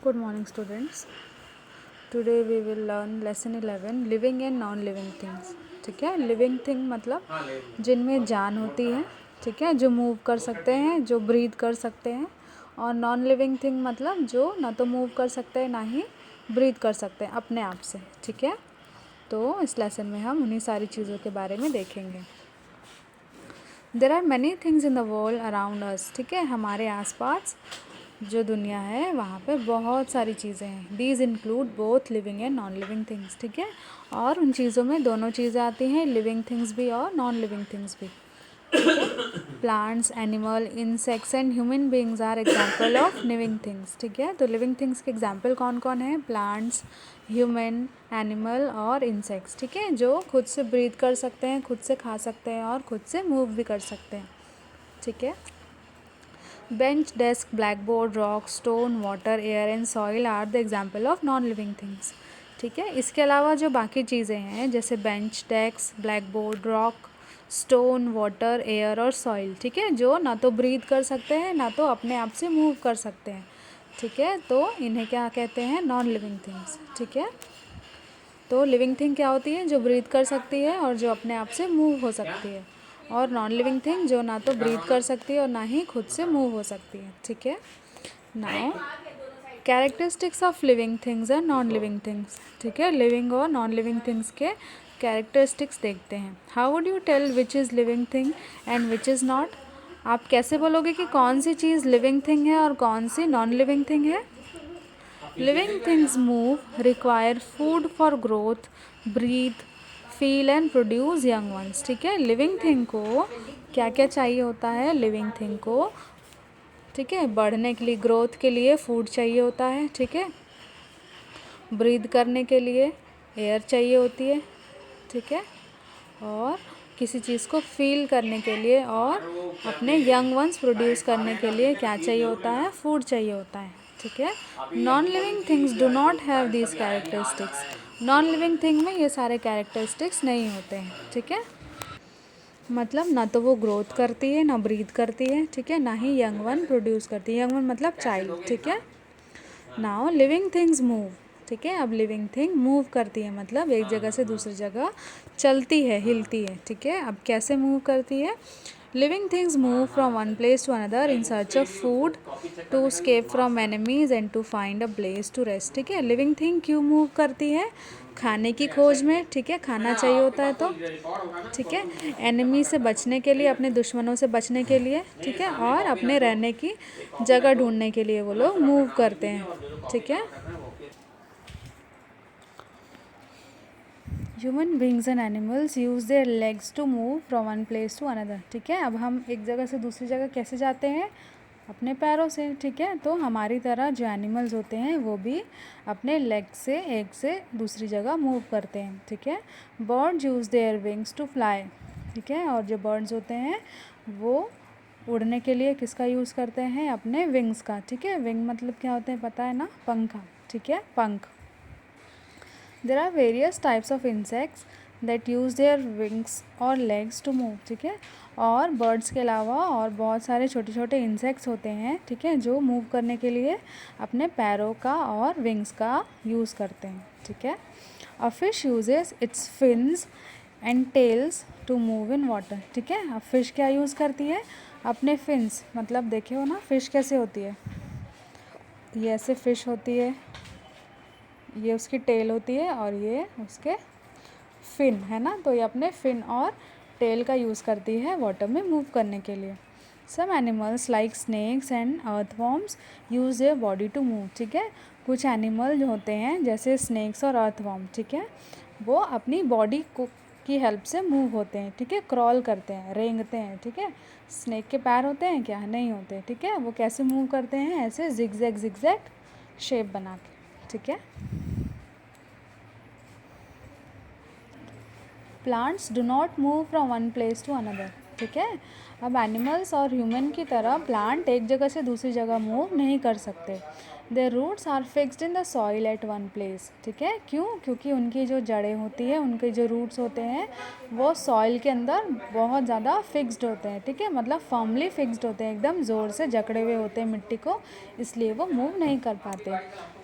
Good morning, students. Today we will learn lesson 11 living and non living things. ठीक है, living thing मतलब जिनमें जान होती है, ठीक है, जो मूव कर सकते हैं, जो ब्रीथ कर सकते हैं, और नॉन लिविंग थिंग मतलब जो ना तो मूव कर सकते हैं ना ही ब्रीथ कर सकते हैं अपने आप से. ठीक है, तो इस लेसन में हम उन्हीं सारी चीज़ों के बारे में देखेंगे. There are many things in the world around us. ठीक है, हमारे आसपास जो दुनिया है वहाँ पे बहुत सारी चीज़ें हैं. These include both living and non living things. ठीक है, और उन चीज़ों में दोनों चीज़ें आती हैं, लिविंग थिंग्स भी और नॉन लिविंग थिंग्स भी. Plants, animal, insects and human beings are example of living things. ठीक है, तो लिविंग थिंग्स के एग्जाम्पल कौन कौन है? प्लांट्स, ह्यूमन, एनिमल और इंसेक्ट्स. ठीक है, जो खुद से ब्रीथ कर सकते हैं, खुद से खा सकते हैं और खुद से मूव भी कर सकते हैं. ठीक है, bench, desk, blackboard, rock, stone, water, air and soil are the example of non living things. ठीक है, इसके अलावा जो बाकी चीज़ें हैं जैसे bench, desk, blackboard, rock, stone, water, air और सॉइल, ठीक है, जो ना तो ब्रीथ कर सकते हैं ना तो अपने आप से मूव कर सकते हैं. ठीक है, तो इन्हें क्या कहते हैं? Non living things. ठीक है, तो लिविंग थिंग क्या होती है? जो ब्रीथ कर सकती है और जो अपने आप से मूव हो सकती है. और नॉन लिविंग थिंग जो ना तो ब्रीथ कर सकती है और ना ही खुद से मूव हो सकती है. ठीक है, now characteristics of living things and non living things. ठीक है, लिविंग और नॉन लिविंग थिंग्स के कैरेक्टरिस्टिक्स देखते हैं. How would you tell which is living thing and which is not? आप कैसे बोलोगे कि कौन सी चीज़ लिविंग थिंग है और कौन सी नॉन लिविंग थिंग है? Living things move, require food for growth, breathe, feel and produce young ones. ठीक है, लिविंग थिंग को क्या क्या चाहिए होता है? लिविंग थिंग को, ठीक है, बढ़ने के लिए, ग्रोथ के लिए फूड चाहिए होता है. ठीक है, ब्रीथ करने के लिए एयर चाहिए होती है. ठीक है, और किसी चीज़ को फील करने के लिए और अपने यंग वंस प्रोड्यूस करने के लिए क्या चाहिए होता है? फूड चाहिए होता है. ठीक है, non living things do not have these characteristics. Non living thing में ये सारे कैरेक्टरिस्टिक्स नहीं होते हैं. ठीक है, मतलब ना तो वो ग्रोथ करती है, ना ब्रीथ करती है. ठीक है, ना ही यंग वन प्रोड्यूस करती है. यंग वन मतलब चाइल्ड. ठीक है, नाउ लिविंग थिंग्स मूव. ठीक है, अब लिविंग थिंग मूव करती है मतलब एक जगह से दूसरी जगह चलती है, हिलती है. ठीक है, अब कैसे मूव करती है? Living things move from one place to another in search of food, to escape from enemies and to find a place to rest. ठीक है, लिविंग थिंग क्यों मूव करती है? खाने की खोज में. ठीक है, खाना चाहिए होता है तो. ठीक है, एनिमी से बचने के लिए, अपने दुश्मनों से बचने के लिए. ठीक है, और अपने रहने की जगह ढूंढने के लिए वो लोग मूव करते हैं. ठीक है, human beings and animals use their legs to move from one place to another. ठीक है, अब हम एक जगह से दूसरी जगह कैसे जाते हैं? अपने पैरों से. ठीक है, तो हमारी तरह जो एनिमल्स होते हैं वो भी अपने लेग से एक से दूसरी जगह मूव करते हैं. ठीक है, birds use their wings to fly. ठीक है, और जो बर्ड्स होते हैं वो उड़ने के लिए किसका यूज़ करते हैं? अपने विंग्स का. ठीक है, विंग मतलब क्या होते हैं पता है ना? पंखा. ठीक है, पंख. There are various types of insects that use their wings और लेग्स टू मूव. ठीक है, और बर्ड्स के अलावा और बहुत सारे छोटे छोटे इंसेक्ट्स होते हैं. ठीक है, जो मूव करने के लिए अपने पैरों का और विंग्स का यूज़ करते हैं. ठीक है, a fish uses its fins and tails to move in water. ठीक है, अब फिश क्या यूज़ करती है? अपने फिन्स, मतलब देखे हो ना फिश कैसे होती है? ये ऐसे फिश होती है, ये उसकी टेल होती है और ये उसके फिन है ना, तो ये अपने फिन और टेल का यूज़ करती है वाटर में मूव करने के लिए. Some animals like snakes and earthworms use their body to move. ठीक है, कुछ एनिमल जो होते हैं जैसे स्नेक्स और अर्थवॉर्म, ठीक है, वो अपनी बॉडी को की हेल्प से मूव होते हैं. ठीक है, क्रॉल करते हैं, रेंगते हैं. ठीक है, स्नेक के पैर होते हैं क्या? नहीं होते. ठीक है, वो कैसे मूव करते हैं? ऐसे जिगजैग जिगजैग शेप बना के. ठीक है, plants do not move from one place to another. ठीक है। अब एनिमल्स और ह्यूमन की तरह प्लांट एक जगह से दूसरी जगह मूव नहीं कर सकते। Their roots are fixed in the soil at one place, ठीक है। क्यों? क्योंकि उनकी जो जड़ें होती है, उनके जो रूट्स होते हैं वो सॉइल के अंदर बहुत ज़्यादा फिक्स्ड होते हैं, ठीक है, मतलब फर्मली फिक्स्ड होते हैं, एकदम ज़ोर से जकड़े हुए होते हैं मिट्टी को, इसलिए वो मूव नहीं कर पाते।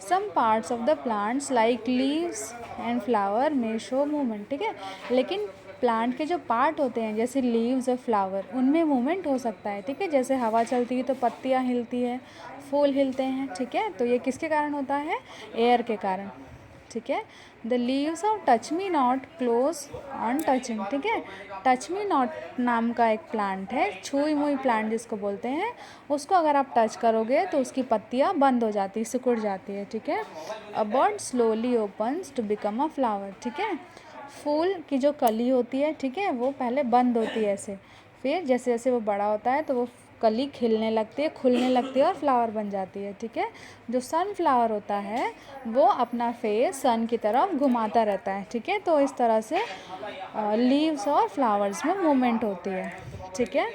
Some parts of the plants like leaves and flower में शो मूवमेंट, ठीक है, लेकिन प्लांट के जो पार्ट होते हैं जैसे लीव्स और फ्लावर, उनमें मूवमेंट हो सकता है, ठीक है। जैसे हवा चलती है तो पत्तियाँ हिलती है, फूल हिलते हैं, ठीक है। तो ये किसके कारण होता है? एयर के कारण, ठीक है। The leaves of touch me not close on touching, ठीक है। टच मी नॉट नाम का एक प्लांट है, छुई मुई प्लांट जिसको बोलते हैं, उसको अगर आप टच करोगे तो उसकी पत्तियाँ बंद हो जाती है, सिकुड़ जाती है, ठीक है। A bud slowly opens to become a flower, ठीक है। फूल की जो कली होती है, ठीक है, वो पहले बंद होती है ऐसे, फिर जैसे जैसे वो बड़ा होता है तो वो कली खिलने लगती है, खुलने लगती है और फ्लावर बन जाती है, ठीक है। जो सनफ्लावर होता है वो अपना फेस सन की तरफ घुमाता रहता है, ठीक है। तो इस तरह से लीव्स और फ्लावर्स में मूवमेंट होती है, ठीक है।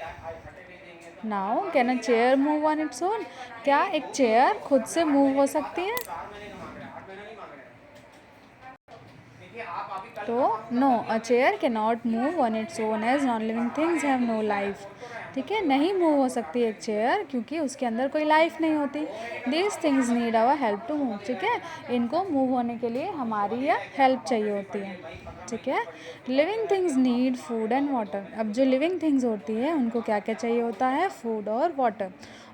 Now can a chair move on its own? क्या एक चेयर खुद से मूव हो सकती है? तो no, a chair can not move on its own as non living things have no life, ठीक है। नहीं मूव हो सकती एक चेयर क्योंकि उसके अंदर कोई लाइफ नहीं होती। These things need our help to move, ठीक है। इनको मूव होने के लिए हमारी या हेल्प चाहिए होती है, ठीक है। Living things need food and water. अब जो लिविंग थिंग्स होती है उनको क्या क्या चाहिए होता है? फूड और वाटर।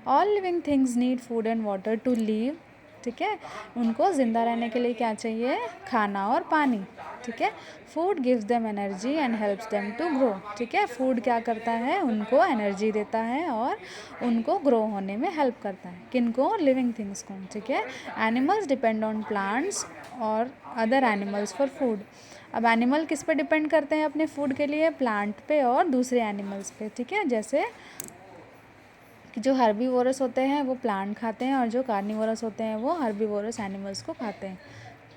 All living things need food and water to live, ठीक है। उनको ज़िंदा रहने के लिए क्या चाहिए? खाना और पानी, ठीक है। Food gives them energy and helps them to grow, ठीक है। फूड क्या करता है? उनको एनर्जी देता है और उनको ग्रो होने में हेल्प करता है। किनको? लिविंग थिंग्स को, ठीक है। एनिमल्स डिपेंड ऑन प्लांट्स और अदर एनिमल्स फॉर फूड। अब एनिमल किस पे डिपेंड करते हैं अपने फूड के लिए? प्लांट पे और दूसरे एनिमल्स पे, ठीक है। जैसे कि जो हर्बीवोरस होते हैं वो प्लांट खाते हैं और जो कार्निवोरस होते हैं वो हर्बीवोरस एनिमल्स को खाते हैं,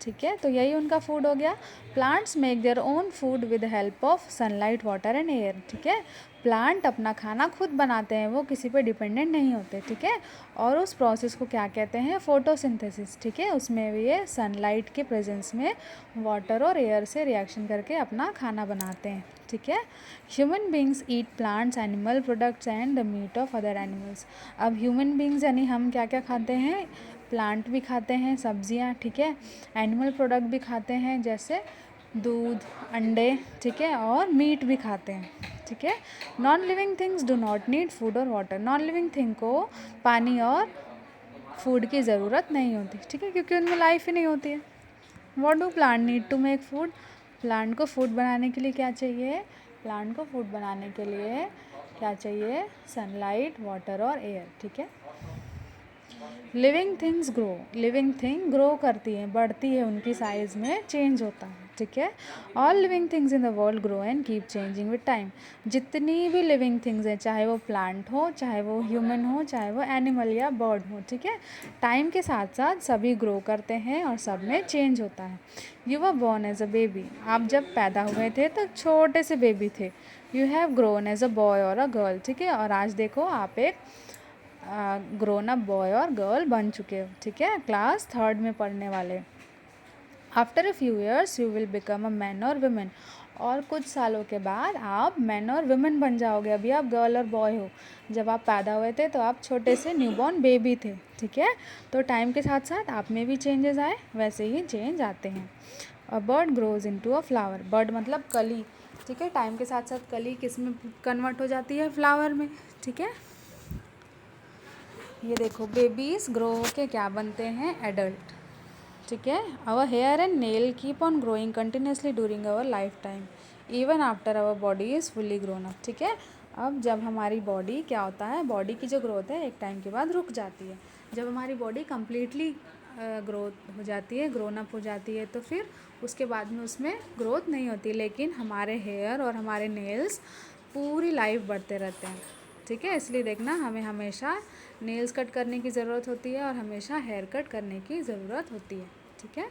ठीक है। तो यही उनका फूड हो गया। Plants make their own food with help of sunlight, water and air, ठीक है। प्लांट अपना खाना खुद बनाते हैं, वो किसी पे डिपेंडेंट नहीं होते, ठीक है। और उस प्रोसेस को क्या कहते हैं? फोटोसिंथेसिस, ठीक है। उसमें भी ये सनलाइट के प्रेजेंस में वाटर और एयर से रिएक्शन करके अपना खाना बनाते हैं, ठीक है। Human beings eat plants, animal products and the meat of other animals. अब ह्यूमन बींग्स यानी हम क्या क्या खाते हैं? प्लांट भी खाते हैं, सब्जियां, ठीक है। एनिमल प्रोडक्ट भी खाते हैं जैसे दूध, अंडे, ठीक है, और मीट भी खाते हैं, ठीक है। Non living things do not need food और वाटर। नॉन लिविंग थिंग को पानी और फूड की ज़रूरत नहीं होती, ठीक है, क्योंकि उनमें लाइफ ही नहीं होती है। What do plant need to make food? Plant को फूड बनाने के लिए क्या चाहिए? प्लांट को फूड बनाने के लिए क्या चाहिए? सनलाइट, वाटर और एयर, ठीक है। Living things grow. Living thing grow करती है, बढ़ती है, उनकी साइज में चेंज होता है, ठीक है। All living things in the world grow and keep changing with time. जितनी भी लिविंग थिंग्स हैं, चाहे वो प्लांट हो, चाहे वो ह्यूमन हो, चाहे वो एनिमल या बर्ड हो, ठीक है, टाइम के साथ साथ सभी ग्रो करते हैं और सब में चेंज होता है। You were born as a baby. आप जब पैदा हुए थे तो छोटे से बेबी थे। You have grown as a boy और अ गर्ल, ठीक है। और आज देखो आप एक ग्रोन अप बॉय और गर्ल बन चुके हो, ठीक है, क्लास 3rd में पढ़ने वाले। After a few years you will become a man और वुमेन। और कुछ सालों के बाद आप मैन और वुमेन बन जाओगे। अभी आप गर्ल और बॉय हो, जब आप पैदा हुए थे तो आप छोटे से न्यूबॉर्न बेबी थे, ठीक है। तो टाइम के साथ साथ आप में भी चेंजेस आए, वैसे ही चेंज आते हैं। A bird grows into a flower. Bird मतलब कली, ठीक है। टाइम के साथ साथ कली किस में कन्वर्ट हो जाती है? फ्लावर में, ठीक है। ये देखो, बेबीज ग्रो होके क्या बनते हैं? एडल्ट, ठीक है। Our hair and nail keep on growing continuously during our life time even after our body is fully grown up, ठीक है। अब जब हमारी बॉडी क्या होता है? बॉडी की जो ग्रोथ है एक टाइम के बाद रुक जाती है। जब हमारी बॉडी कम्प्लीटली ग्रोथ हो जाती है, ग्रोन अप हो जाती है, तो फिर उसके बाद में उसमें ग्रोथ नहीं होती, लेकिन हमारे हेयर और हमारे नेल्स पूरी लाइफ बढ़ते रहते हैं, ठीक है। इसलिए देखना, हमें हमेशा नेल्स कट करने की ज़रूरत होती है और हमेशा हेयर कट करने की ज़रूरत होती है, ठीक है।